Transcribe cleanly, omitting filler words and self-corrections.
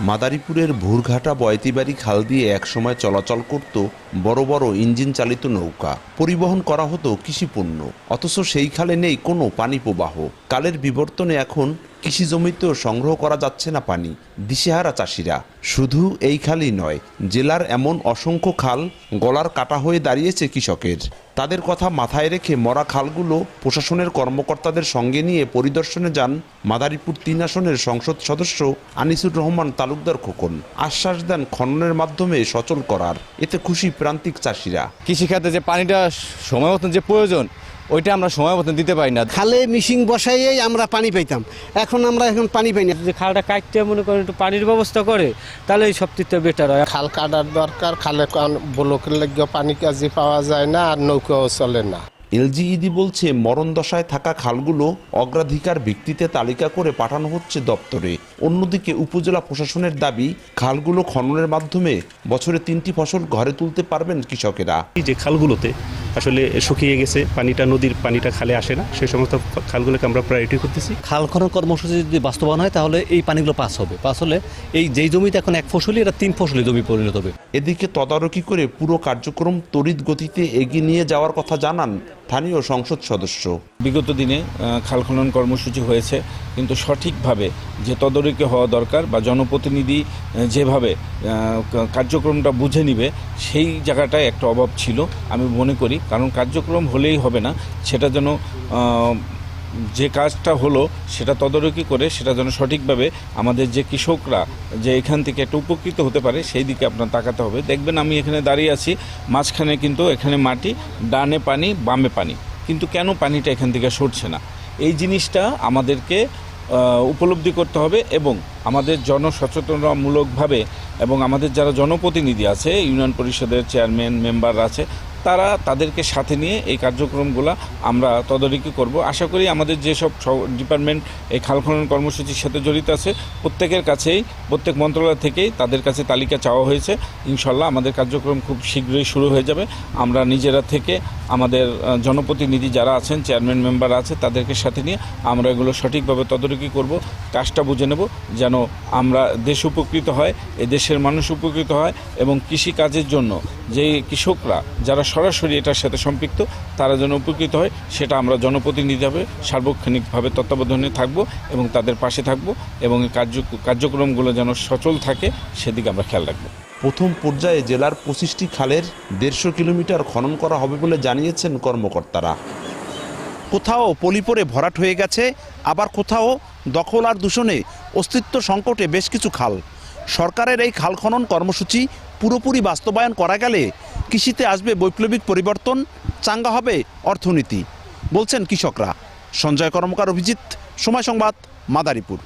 মাদারীপুরের ভুরঘাটা বয়তিবাড়ি খাল দিয়ে একসময় চলাচল করত বড় বড় ইঞ্জিন চালিত নৌকা, পরিবহন করা হতো কৃষিপণ্য। অথচ সেই খালে নেই কোনো পানি প্রবাহ। কালের বিবর্তনে এখন কৃষি জমিতেও সংগ্রহ করা যাচ্ছে না পানি, দিশেহারা চাষিরা। শুধু এই খালই নয়, জেলার এমন অসংখ্য খাল গলার কাটা হয়ে দাঁড়িয়েছে কৃষকের। তাদের কথা মাথায় রেখে মরা খালগুলো প্রশাসনের কর্মকর্তাদের সঙ্গে নিয়ে পরিদর্শনে যান মাদারীপুর ৩ আসনের সংসদ সদস্য আনিসুর রহমান তালুকদার খোকন। আশ্বাস দেন খননের মাধ্যমে সচল করার। এতে খুশি প্রান্তিক চাষিরা। কৃষিখাতে যে পানিটা সময় মতন যে প্রয়োজন ওইটা আমরা সময় মতন দিতে পারি না। খালে মিশিং বসাইয়েই আমরা পানি পাইতাম, এখন পানি পাই না। যে খালটা কাটতে মনে করেন একটু পানির ব্যবস্থা করে তাহলে এই সবথেকে বেটার হয়। খাল কাটার দরকার, খালে ব্লকের লেগে পানি কাজে পাওয়া যায় না, আর নৌকাও চলে না। এলজিইডি বলছে মরণ দশায় থাকা খালগুলো অগ্রাধিকার ভিত্তিতে তালিকা করে পাঠানো হচ্ছে দপ্তরে। অন্যদিকে উপজেলা প্রশাসনের দাবি, খালগুলো খননের মাধ্যমে বছরে 3টি ফসল ঘরে তুলতে পারবেন কৃষকেরা। যে খালগুলোতে আসলে শুকিয়ে গেছে, পানিটা নদীর পানিটা খালে আসে না, সেই সমস্ত খালগুলোকে আমরা প্রায়োরিটি করতেছি। খাল খনন কর্মসূচি যদি বাস্তবায়ন হয় তাহলে এই পানিগুলো পাস হলে এই যেই জমিতে এখন 1 ফসলি এটা 3 ফসলি জমি পরিণত হবে। এদিকে তদারকি করে পুরো কার্যক্রম তড়িৎ গতিতে এগিয়ে নিয়ে যাওয়ার কথা জানান স্থানীয় সংসদ সদস্য। বিগত দিনে খাল খনন কর্মসূচি হয়েছে, কিন্তু সঠিকভাবে যে তদারকি হওয়া দরকার বা জনপ্রতিনিধি যেভাবে কার্যক্রমটা বুঝে নিবে সেই জায়গাটায় একটা অভাব ছিল আমি মনে করি। কারণ কার্যক্রম হলেই হবে না, সেটা যেন যে কাজটা হলো সেটা তদারকি করে সেটা যেন সঠিকভাবে আমাদের যে কৃষকরা যে এখান থেকে একটা উপকৃত হতে পারে সেই দিকে আপনার তাকাতে হবে। দেখবেন আমি এখানে দাঁড়িয়ে আছি, মাঝখানে কিন্তু এখানে মাটি, ডানে পানি বামে পানি, কিন্তু কেন পানিটা এখান থেকে সরছে না, এই জিনিসটা আমাদেরকে উপলব্ধি করতে হবে এবং আমাদের জনসচেতনতামূলকভাবে এবং আমাদের যারা জনপ্রতিনিধি আছে, ইউনিয়ন পরিষদের চেয়ারম্যান মেম্বার আছে, তারা তাদেরকে সাথে নিয়ে এই কার্যক্রমগুলো আমরা তদারকি করব। আশা করি আমাদের যেসব ডিপার্টমেন্ট এই খাল খনন কর্মসূচির সাথে জড়িত আছে প্রত্যেকের কাছেই, প্রত্যেক মন্ত্রণালয় থেকেই তাদের কাছে তালিকা চাওয়া হয়েছে। ইনশাল্লাহ আমাদের কার্যক্রম খুব শীঘ্রই শুরু হয়ে যাবে। আমরা নিজেরা থেকে আমাদের জনপ্রতিনিধি যারা আছেন, চেয়ারম্যান মেম্বার আছে, তাদেরকে সাথে নিয়ে আমরা এগুলো সঠিকভাবে তদারকি করব, কাজটা বুঝে নেব যেন আমরা দেশ উপকৃত হয়, এ দেশের মানুষ উপকৃত হয় এবং কৃষি কাজের জন্য যে কৃষকরা যারা সরাসরি এটার সাথে সম্পৃক্ত তারা যেন উপকৃত হয়, সেটা আমরা জনপ্রতিনিধি হবে সার্বক্ষণিকভাবে তত্ত্বাবধানে থাকব এবং তাদের পাশে থাকব এবং কার্যক্রমগুলো যেন সচল থাকে সেদিকে আমরা খেয়াল রাখব। প্রথম পর্যায়ে জেলার 25টি খালের 150 কিলোমিটার খনন করা হবে বলে জানিয়েছেন কর্মকর্তারা। কোথাও পলি পড়ে ভরাট হয়ে গেছে, আবার কোথাও দখল আর দূষণে অস্তিত্ব সংকটে বেশ কিছু খাল। সরকারের এই খাল খনন কর্মসূচি পুরোপুরি বাস্তবায়ন করা গেলে কৃষিতে আসবে বৈপ্লবিক পরিবর্তন, চাঙ্গা হবে অর্থনীতি, বলছেন কৃষকরা। সঞ্জয় কর্মকার, অভিজিৎ, সময় সংবাদ, মাদারীপুর।